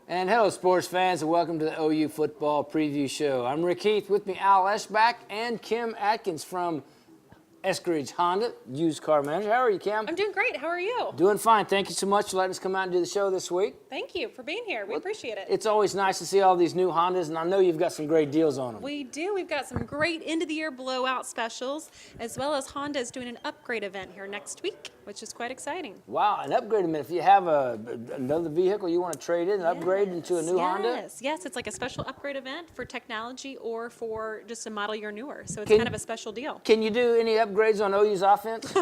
And hello, sports fans, and welcome to the OU Football Preview Show. I'm Rick Heath, with me Al Eschbach and Kim Atkins from Eskridge Honda, used car manager. How are you, Kim? I'm doing great. How are you? Doing fine. Thank you so much for letting us come out and do the show this week. Thank you for being here. We appreciate it. It's always nice to see all these new Hondas, and I know you've got some great deals on them. We do. We've got some great end-of-the-year blowout specials, as well as Honda is doing an upgrade event here next week, which is quite exciting. Wow, an upgrade event. If you have another vehicle you want to trade in and upgrade into a new Honda? Yes, it's like a special upgrade event for technology or for just a model year newer. So it's kind of a special deal. Can you do any upgrades on OU's offense?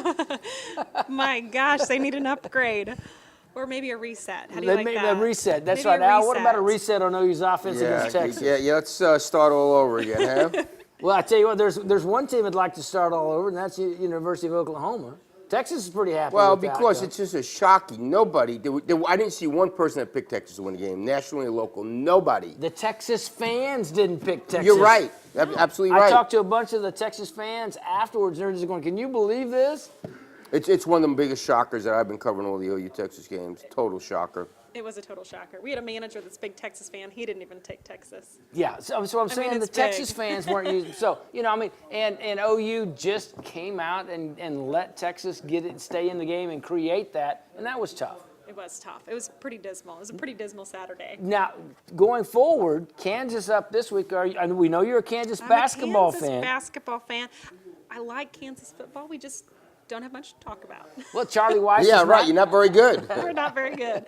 My gosh, they need an upgrade. Or maybe a reset. How do you like that? A reset. That's maybe right. Al, what about a reset on OU's offense against Texas? Yeah, let's start all over again, huh? Well, I tell you what, there's one team that'd like to start all over, and that's the University of Oklahoma. Texas is pretty happy with that. Because it's just a shocking. Nobody. I didn't see one person that picked Texas to win the game, nationally or local. Nobody. The Texas fans didn't pick Texas. You're right. Absolutely right. I talked to a bunch of the Texas fans afterwards, and they're just going, can you believe this? It's one of the biggest shockers that I've been covering all the OU Texas games. Total shocker. It was a total shocker. We had a manager that's a big Texas fan. He didn't even take Texas. Yeah, so I'm saying the Texas fans weren't using. So, and OU just came out and let Texas stay in the game and create that, and that was tough. It was tough. It was pretty dismal. It was a pretty dismal Saturday. Now, going forward, Kansas up this week. We know you're a Kansas basketball fan. I'm a Kansas basketball fan. I like Kansas football. We just don't have much to talk about. Well, Charlie Weiss. Yeah, right. You're not very good. We're not very good.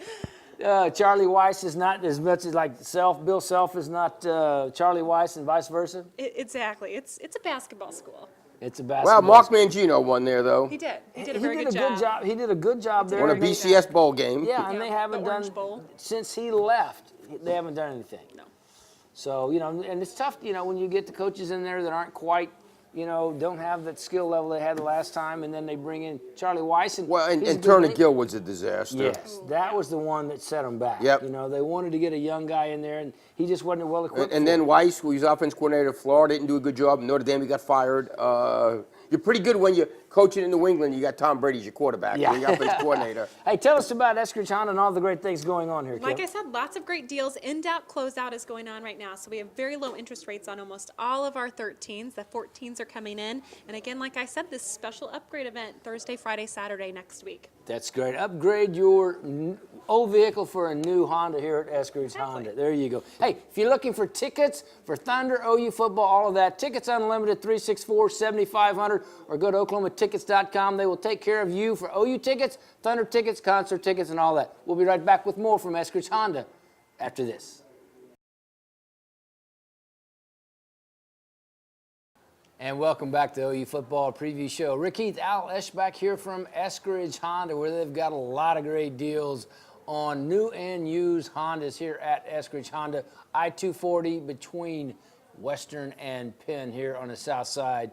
Charlie Weiss is not as much as like Bill Self is not Charlie Weiss, and vice versa. Exactly. It's a basketball school. It's a basketball. Well, Mark Mangino won there though. He did. He did a very good job. He did a good job there. Won a BCS bowl game. Yeah, and they haven't done since he left. They haven't done anything. No. So and it's tough. When you get the coaches in there that aren't quite. Don't have that skill level they had the last time, and then they bring in Charlie Weiss. And Turner Gill was a disaster. Yes, that was the one that set them back. Yep. They wanted to get a young guy in there, and he just wasn't well equipped. And then Weiss, who was offense coordinator of Florida, didn't do a good job. Notre Dame, he got fired. You're pretty good when you're coaching in New England. You got Tom Brady as your quarterback, your offense coordinator. Hey, tell us about Eskridge Honda and all the great things going on here, Kim. Like I said, lots of great deals. In-doubt closeout is going on right now, so we have very low interest rates on almost all of our 13s. The 14s are coming in. And again, like I said, this special upgrade event Thursday, Friday, Saturday next week. That's great. Upgrade your old vehicle for a new Honda here at Eskridge Honda. There you go. Hey, if you're looking for tickets for Thunder, OU football, all of that, Tickets Unlimited, 364-7500, or go to OklahomaTickets.com. They will take care of you for OU tickets, Thunder tickets, concert tickets, and all that. We'll be right back with more from Eskridge Honda after this. And welcome back to the OU Football Preview Show. Rick Heath, Al Eschbach here from Eskridge Honda, where they've got a lot of great deals on new and used Hondas here at Eskridge Honda. I-240 between Western and Penn here on the south side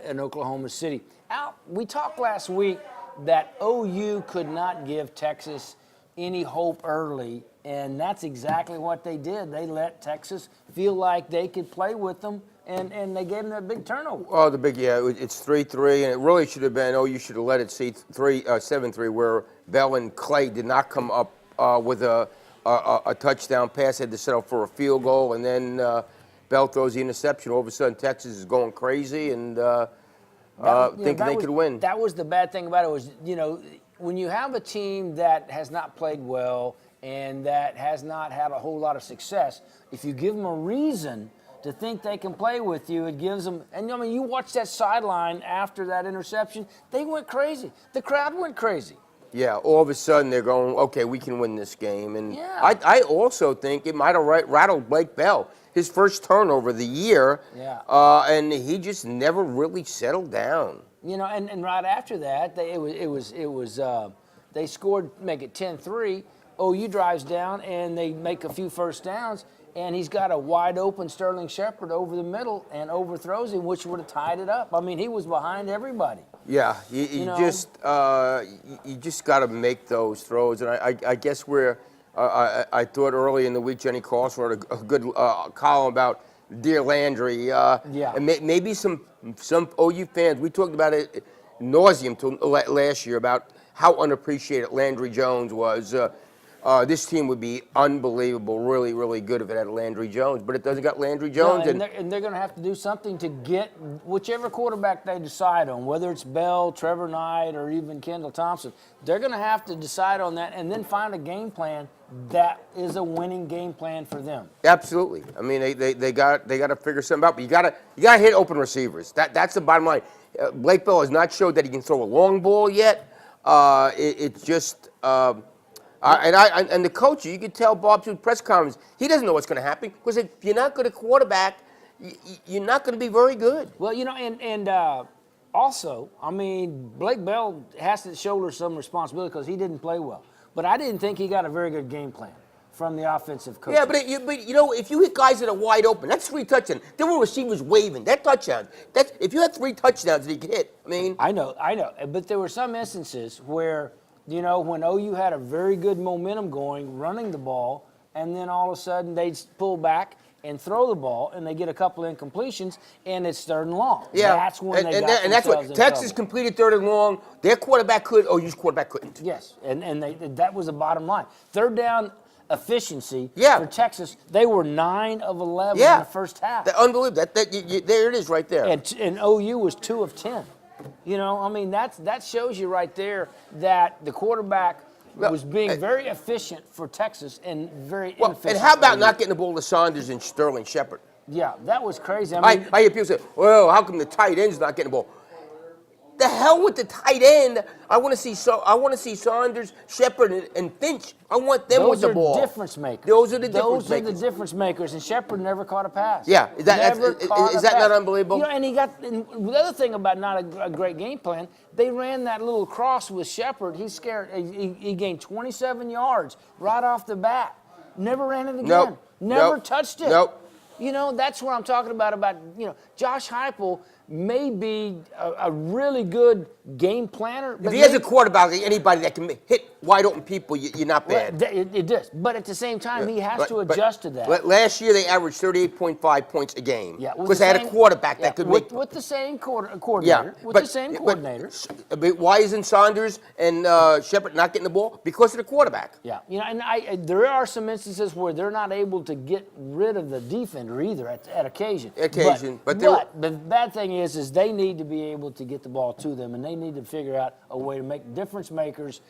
in Oklahoma City. Al, we talked last week that OU could not give Texas any hope early, and that's exactly what they did. They let Texas feel like they could play with them, and they gave them a big turnover. Oh, it's 3-3, and it really should have been, you should have let it see 7-3, where Bell and Clay did not come up with a touchdown pass, had to settle for a field goal, and then Bell throws the interception. All of a sudden, Texas is going crazy and thinking they could win. That was the bad thing about it was, when you have a team that has not played well and that has not had a whole lot of success, if you give them a reason to think they can play with you, it gives them, and you watch that sideline after that interception, they went crazy. The crowd went crazy. Yeah, all of a sudden they're going, okay, we can win this game. And yeah. I also think it might have rattled Blake Bell. His first turnover of the year, and he just never really settled down. And right after that, they scored, make it 10-3. OU drives down, and they make a few first downs, and he's got a wide open Sterling Shepard over the middle and overthrows him, which would have tied it up. I mean, he was behind everybody. Yeah, you just got to make those throws, and I guess I thought early in the week Jenny Carlson wrote a good column about Dear Landry. And maybe some OU fans, we talked about it nauseum last year about how unappreciated Landry Jones was. this team would be unbelievable, really, really good if it had Landry Jones. But it doesn't got Landry Jones. No, and they're going to have to do something to get whichever quarterback they decide on, whether it's Bell, Trevor Knight, or even Kendall Thompson. They're going to have to decide on that and then find a game plan that is a winning game plan for them. Absolutely. I mean, they got to figure something out. But you got to hit open receivers. That's the bottom line. Blake Bell has not showed that he can throw a long ball yet. It's just. And the coach, you could tell Bob through press conference, he doesn't know what's going to happen because if you're not good at quarterback, you're not going to be very good. Well, and also, I mean, Blake Bell has to shoulder some responsibility because he didn't play well. But I didn't think he got a very good game plan from the offensive coach. Yeah, but if you hit guys that are wide open, that's 3 touchdowns. There were receivers waving. That touchdown. If you had 3 touchdowns that he could hit, I mean. I know. But there were some instances where, when OU had a very good momentum going, running the ball, and then all of a sudden they'd pull back and throw the ball, and they get a couple incompletions, and it's 3rd and long. Yeah, that's when they got and that's what Texas trouble. completed 3rd and long. Their quarterback could. OU's quarterback couldn't. Yes, and that was the bottom line. 3rd down efficiency Yeah. for Texas. They were 9 of 11 Yeah. in the first half. Unbelievable. There it is right there. And OU was 2 of 10. I mean, that shows you right there that the quarterback was being very efficient for Texas and very inefficient. And how about for not getting the ball to Saunders and Sterling Shepard? Yeah, that was crazy. I mean, I hear people say, well, how come the tight end's not getting the ball? The hell with the tight end. I want to see Saunders, Shepard, and Finch. I want them with the ball. Those are difference makers. Those are the difference Those makers. are the difference makers, and Shepard never caught a pass. Yeah, is that pass. not unbelievable? And the other thing about not a great game plan, they ran that little cross with Shepard. He gained 27 yards right off the bat. Never ran it again. Nope. Never Nope. touched it. Nope. That's what I'm talking about Josh Heupel may be a really good game planner. If he has a quarterback, anybody that can hit wide open people, you're not bad. It does. But at the same time, he has to adjust to that. Last year, they averaged 38.5 points a game. Yeah, because they had a quarterback that could make. With the same coordinator. But why isn't Saunders and Shepard not getting the ball? Because of the quarterback. Yeah, and there are some instances where they're not able to get rid of the defender either at occasion. But the bad thing is they need to be able to get the ball to them, and they need to figure out a way to make difference makers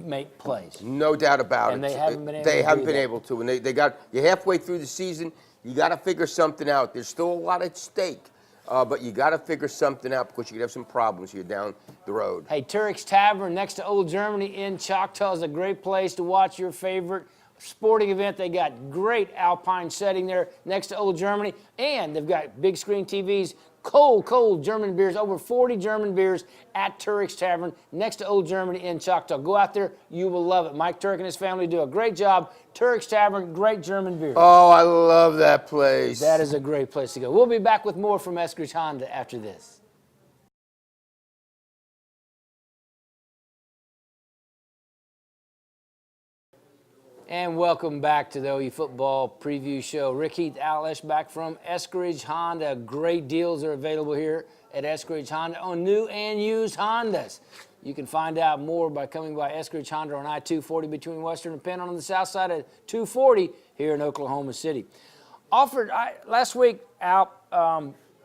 make plays. No doubt about it. And they haven't been able They to haven't do been that. able to. And you're halfway through the season. You got to figure something out. There's still a lot at stake. But you got to figure something out because you could have some problems here down the road. Hey, Turek's Tavern next to Old Germany in Choctaw is a great place to watch your favorite sporting event. They got great alpine setting there next to Old Germany, and they've got big screen TVs, cold German beers, over 40 German beers at Turek's Tavern next to Old Germany in Choctaw. Go out there, you will love it. Mike Turek and his family do a great job. Turek's Tavern, great German beer. Oh, I love that place. That is a great place to go. We'll be back with more from Eskridge Honda after this. And welcome back to the OU Football Preview Show. Rick Heath, Al Eschbach from Eskridge Honda. Great deals are available here at Eskridge Honda on new and used Hondas. You can find out more by coming by Eskridge Honda on I-240 between Western and Penn on the south side of 240 here in Oklahoma City. Last week, Al,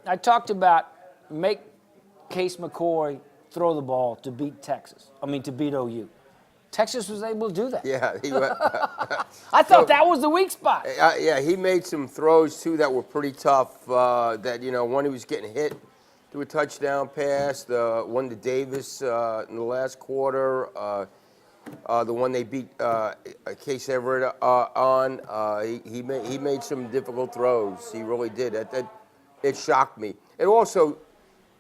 I talked about make Case McCoy throw the ball to beat to beat OU. Texas was able to do that. Yeah, I thought that was the weak spot. Yeah, he made some throws too that were pretty tough. One he was getting hit to a touchdown pass. The one to Davis in the last quarter. The one they beat Case Everett on. He made some difficult throws. He really did. It shocked me. It also.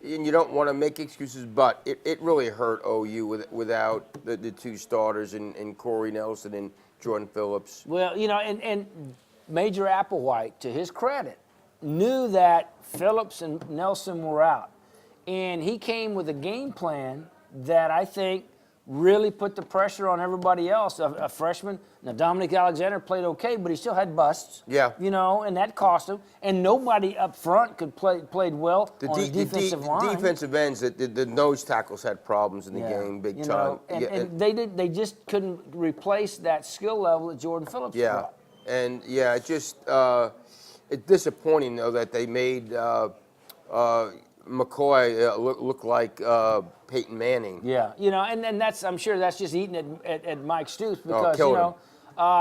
And you don't want to make excuses, but it really hurt OU without the 2 starters and Corey Nelson and Jordan Phillips. Well, and Major Applewhite, to his credit, knew that Phillips and Nelson were out. And he came with a game plan that I think really put the pressure on everybody else. A freshman, now Dominic Alexander played okay, but he still had busts. Yeah. You know, and that cost him. And nobody up front played well on the defensive line. Defensive ends, the nose tackles had problems in the game, big time. And they just couldn't replace that skill level that Jordan Phillips brought. And it's just it's disappointing though that they made McCoy look like Peyton Manning. Yeah, you know, and that's, I'm sure that's just eating at Mike Stoops, because killed him.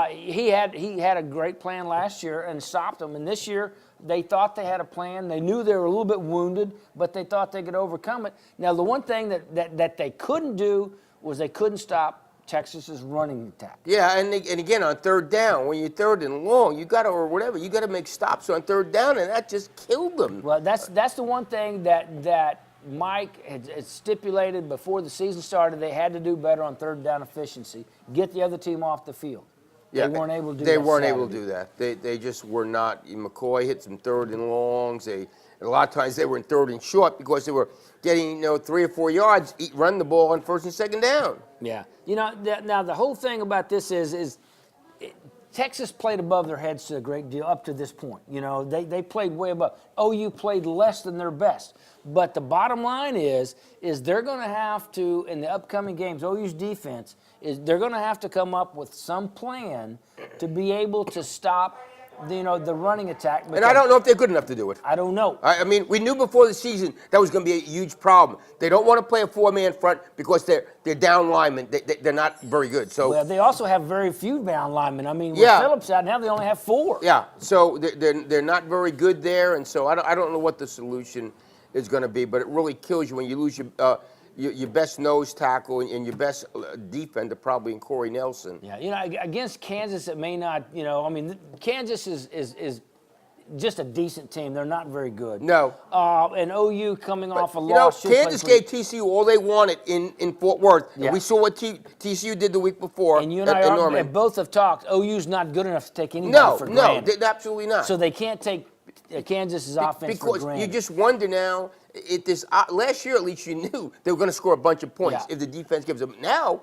he had a great plan last year and stopped him, and this year they thought they had a plan. They knew they were a little bit wounded, but they thought they could overcome it. Now the one thing that they couldn't do was they couldn't stop Texas's running attack. Yeah, and again on third down, when you're third and long, you got to make stops on third down, and that just killed them. Well, that's the one thing that Mike had stipulated before the season started. They had to do better on third down efficiency, get the other team off the field. Yeah, they weren't able to do they that. They weren't Saturday. able to do that. They just were not. McCoy hit some third and longs. A lot of times they were in third and short because they were getting 3 or 4 yards, run the ball on first and second down. Yeah, now the whole thing about this is Texas played above their heads to a great deal up to this point. They played way above. OU played less than their best. But the bottom line is they're going to have to, in the upcoming games, OU's defense, they're going to have to come up with some plan to be able to stop the running attack. And I don't know if they're good enough to do it. I don't know. I mean, we knew before the season that was going to be a huge problem. They don't want to play a 4-man front because they're down linemen. They're not very good. So well, they also have very few down linemen. I mean, with Phillips out now, they only have 4. Yeah, so they're not very good there, and so I don't know what the solution is going to be. But it really kills you when you lose your best nose tackle and your best defender, probably in Corey Nelson. Yeah, against Kansas, it may not. I mean, Kansas is just a decent team. They're not very good. No. And OU coming off a loss. Kansas gave TCU all they wanted in Fort Worth. Yeah. And we saw what TCU did the week before. And you and I both have talked. OU's not good enough to take anybody for granted. No, absolutely not. So they can't take Kansas's offense for granted. Because you just wonder now. Last year, at least, you knew they were going to score a bunch of points if the defense gives them. Now,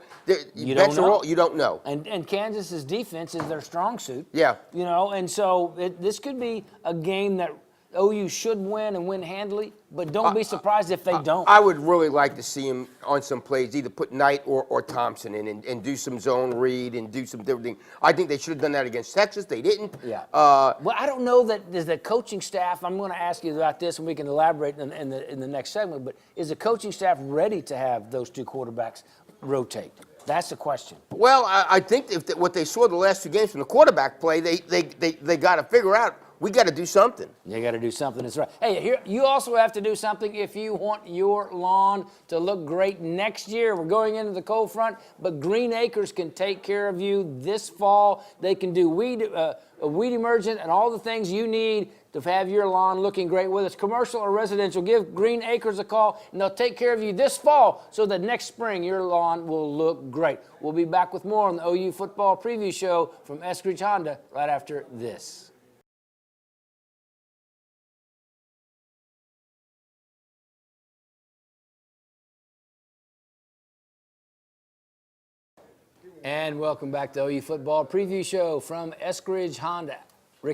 you don't know. And Kansas's defense is their strong suit. Yeah. And so this could be a game that OU should win and win handily, but don't be surprised if they don't. I would really like to see him on some plays, either put Knight or Thompson in and do some zone read and do some different things. I think they should have done that against Texas. They didn't. Yeah. Well, I don't know that is the coaching staff. I'm going to ask you about this, and we can elaborate in the next segment. But is the coaching staff ready to have those 2 quarterbacks rotate? That's the question. Well, I think what they saw the last 2 games from the quarterback play, they got to figure out. We got to do something. You got to do something that's right. Hey, here you also have to do something if you want your lawn to look great next year. We're going into the cold front, but Green Acres can take care of you this fall. They can do weed emergent and all the things you need to have your lawn looking great, whether it's commercial or residential. Give Green Acres a call, and they'll take care of you this fall so that next spring your lawn will look great. We'll be back with more on the OU Football Preview Show from Eskridge Honda right after this. And welcome back to OU Football Preview Show from Eskridge Honda.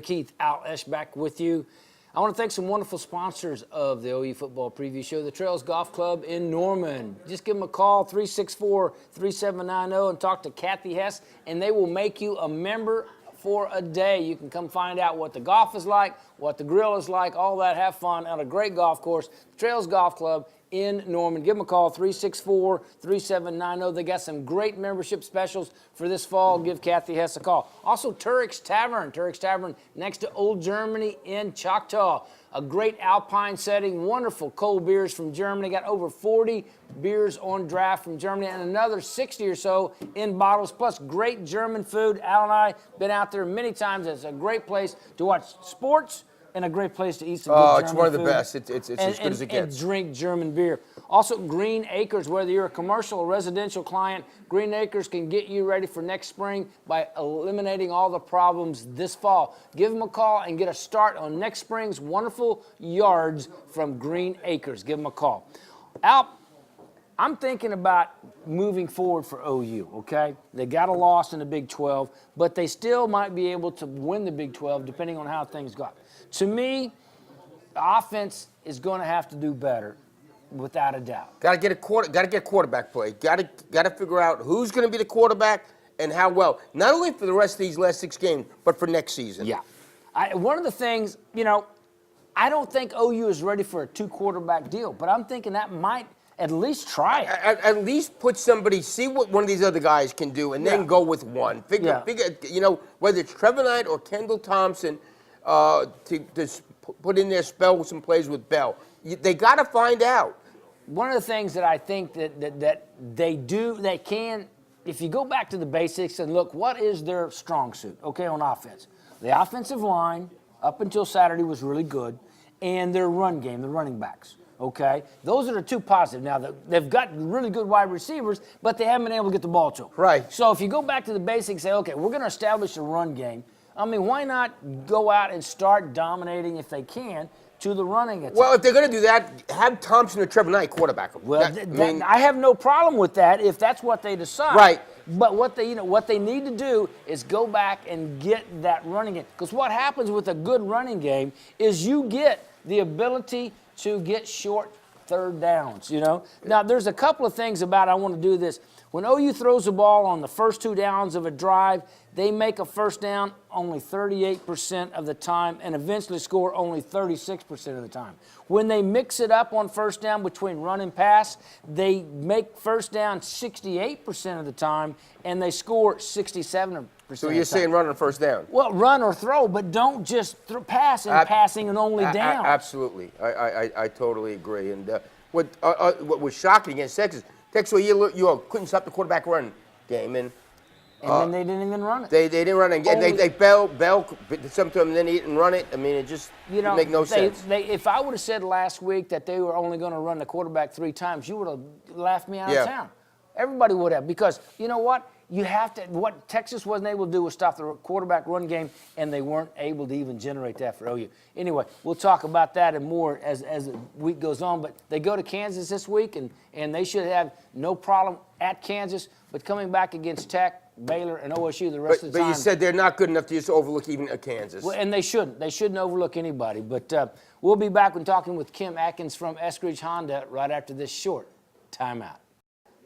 Heath, Al Eschbach with you. I want to thank some wonderful sponsors of the OU Football Preview Show, the Trails Golf Club in Norman. Just give them a call, 364-3790, and talk to Kathy Hess, and they will make you a member for a day. You can come find out what the golf is like, what the grill is like, all that. Have fun on a great golf course. Trails Golf Club in Norman. Give them a call, 364-3790. They got some great membership specials for this fall. Give Kathy Hess a call. Also, Turk's Tavern next to Old Germany in Choctaw. A great alpine setting, wonderful cold beers from Germany. Got over 40 beers on draft from Germany and another 60 or so in bottles, plus great German food. Al and I been out there many times. It's a great place to watch sports and a great place to eat some good German food. It's one of the best. It's as good as it gets. And drink German beer. Also, Green Acres, whether you're a commercial or residential client, Green Acres can get you ready for next spring by eliminating all the problems this fall. Give them a call and get a start on next spring's wonderful yards from Green Acres. Give them a call. Al, I'm thinking about moving forward for OU, okay? They got a loss in the Big 12, but they still might be able to win the Big 12 depending on how things go. To me, the offense is going to have to do better, without a doubt. Got to get quarterback play. Got to figure out who's going to be the quarterback and how well. Not only for the rest of these last 6 games, but for next season. Yeah. One of the things, I don't think OU is ready for a 2-quarterback deal, but I'm thinking that might at least try it. At least put somebody, see what one of these other guys can do, and then go with one. Figure, whether it's Trevor Knight or Kendall Thompson, to put in there, spell some plays with Bell. They got to find out. One of the things that I think that they can, if you go back to the basics and look, what is their strong suit, okay, on offense? The offensive line, up until Saturday, was really good, and their run game, the running backs, okay? Those are the 2 positives. Now, they've got really good wide receivers, but they haven't been able to get the ball to them. Right. So if you go back to the basics and say, okay, we're going to establish a run game, I mean, why not go out and start dominating, if they can, to the running attack? Well, if they're going to do that, have Thompson or Trevor Knight quarterback them. Well, I have no problem with that if that's what they decide. Right. But what they need to do is go back and get that running game. Because what happens with a good running game is you get the ability to get short 3rd downs, Now, there's a couple of things about I want to do this. When OU throws the ball on the first 2 downs of a drive, they make a first down only 38% of the time and eventually score only 36% of the time. When they mix it up on first down between run and pass, they make first down 68% of the time and they score 67%. So you're saying run on first down? Well, run or throw, but don't just pass and passing and only down. Absolutely. I totally agree. And what was shocking against Texas, you couldn't stop the quarterback run game. And then they didn't even run it. They didn't run it. Bell sometimes then he didn't run it. I mean, it just didn't make no sense. If I would have said last week that they were only going to run the quarterback 3 times, you would have laughed me out of town. Everybody would have, because you know what? You have to. What Texas wasn't able to do was stop the quarterback run game, and they weren't able to even generate that for OU. Anyway, we'll talk about that and more as the week goes on. But they go to Kansas this week, and they should have no problem at Kansas. But coming back against Tech, Baylor, and OSU the rest of the time. But you said they're not good enough to just overlook even Kansas. Well, and they shouldn't. They shouldn't overlook anybody. But we'll be back when talking with Kim Atkins from Eskridge Honda right after this short timeout.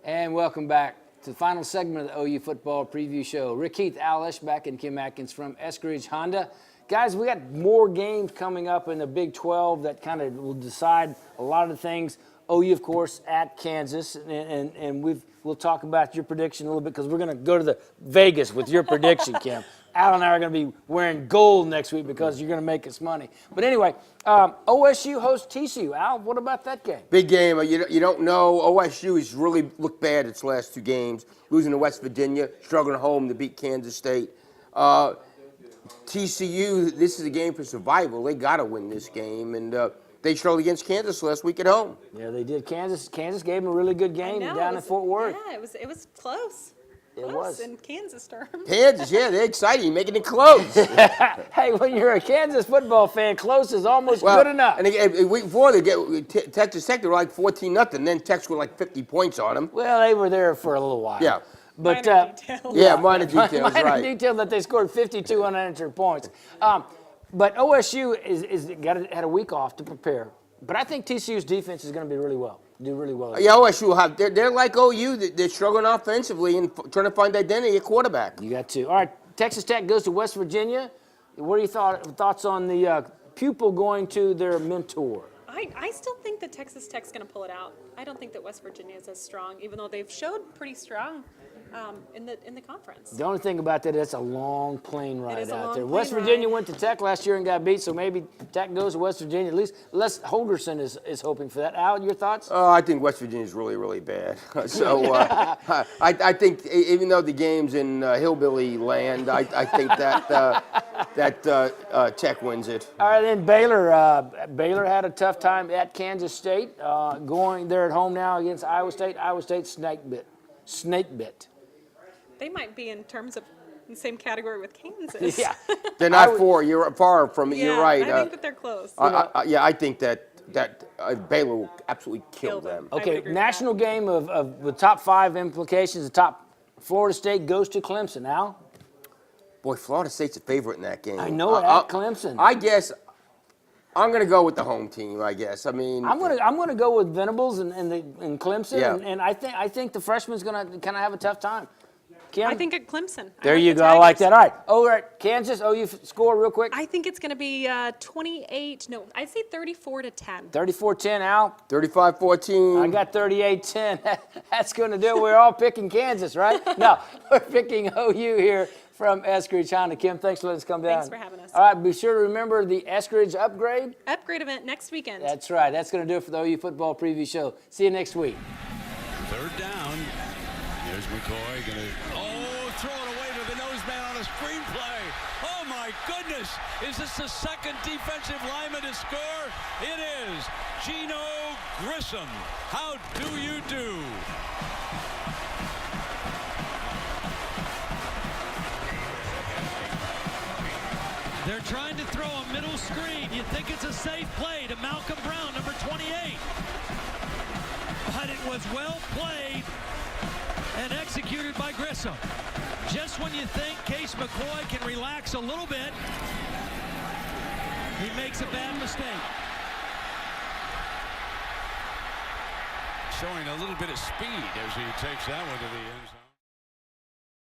And welcome back to the final segment of the OU football preview show. Heath, Al Eschbach, and Kim Atkins from Eskridge Honda. Guys, we got more games coming up in the Big 12 that kind of will decide a lot of the things. OU, of course, at Kansas, and we'll talk about your prediction a little bit because we're going to go to the Vegas with your prediction, Kim. Al and I are going to be wearing gold next week because you're going to make us money. But anyway, OSU hosts TCU. Al, what about that game? Big game. You don't know. OSU has really looked bad its last 2 games, losing to West Virginia, struggling at home to beat Kansas State. TCU, this is a game for survival. They got to win this game, and they struggled against Kansas last week at home. Yeah, they did. Kansas gave them a really good game down in Fort Worth. Yeah, it was close. It was. In Kansas terms. Kansas, yeah, they're excited. You're making it close. Hey, when you're a Kansas football fan, close is almost good enough. And week before, Texas Tech, they were like 14-0. Then Tech scored like 50 points on them. Well, they were there for a little while. Yeah. But, minor details. Yeah, minor details, minor right. detail that they scored 52 unanswered points. But OSU had a week off to prepare. But I think TCU's defense is going to do really well. Yeah, OSU will have. They're like OU. They're struggling offensively and trying to find identity at quarterback. You got to. All right, Texas Tech goes to West Virginia. What are your thoughts on the pupil going to their mentor? I still think that Texas Tech's going to pull it out. I don't think that West Virginia is as strong, even though they've showed pretty strong in the conference. The only thing about that, it's a long plane ride out there. West plane Virginia ride. went to Tech last year and got beat, so maybe Tech goes to West Virginia. At least Les Holgerson is hoping for that. Al, your thoughts? I think West Virginia is really, really bad. So I think even though the game's in hillbilly land, I think that Tech wins it. All right, then Baylor. Baylor had a tough time at Kansas State. Going there at home now against Iowa State. Iowa State snake bit. They might be in terms of the same category with Kansas. Yeah. They're not far. You're far from it. Yeah, You're right. I think that they're close. I think that that Baylor will absolutely kill Kill them. them. I would Okay, agree with national that. game of with top 5 implications. The top Florida State goes to Clemson. Al? Boy, Florida State's a favorite in that game. I know it, at Clemson. I guess I'm going to go with the home team. I guess. I mean, I'm gonna go with Venables and Clemson, Yeah. and I think the freshman's gonna kind of have a tough time. Kim? I think at Clemson. There like you the go. I like Tigers. that. All right. All right. Kansas. OU score real quick. I think it's going to be 28. No, I'd say 34-10. 34-10. Al. 35-14. I got 38-10. That's going to do it. We're all picking Kansas, right? No, we're picking OU here from Eskridge Honda. Kim, thanks for letting us come down. Thanks for having us. All right, be sure to remember the Eskridge upgrade. Upgrade event next weekend. That's right. That's going to do it for the OU football preview show. See you next week. Third down. There's McCoy going to throw it away to the nose man on a screenplay. Oh my goodness! Is this the second defensive lineman to score? It is. Gino Grissom. How do you do? They're trying to throw a middle screen. You think it's a safe play to Malcolm Brown, number 28. But it was well played and executed by Grissom. Just when you think Case McCoy can relax a little bit, he makes a bad mistake. Showing a little bit of speed as he takes that one to the end zone.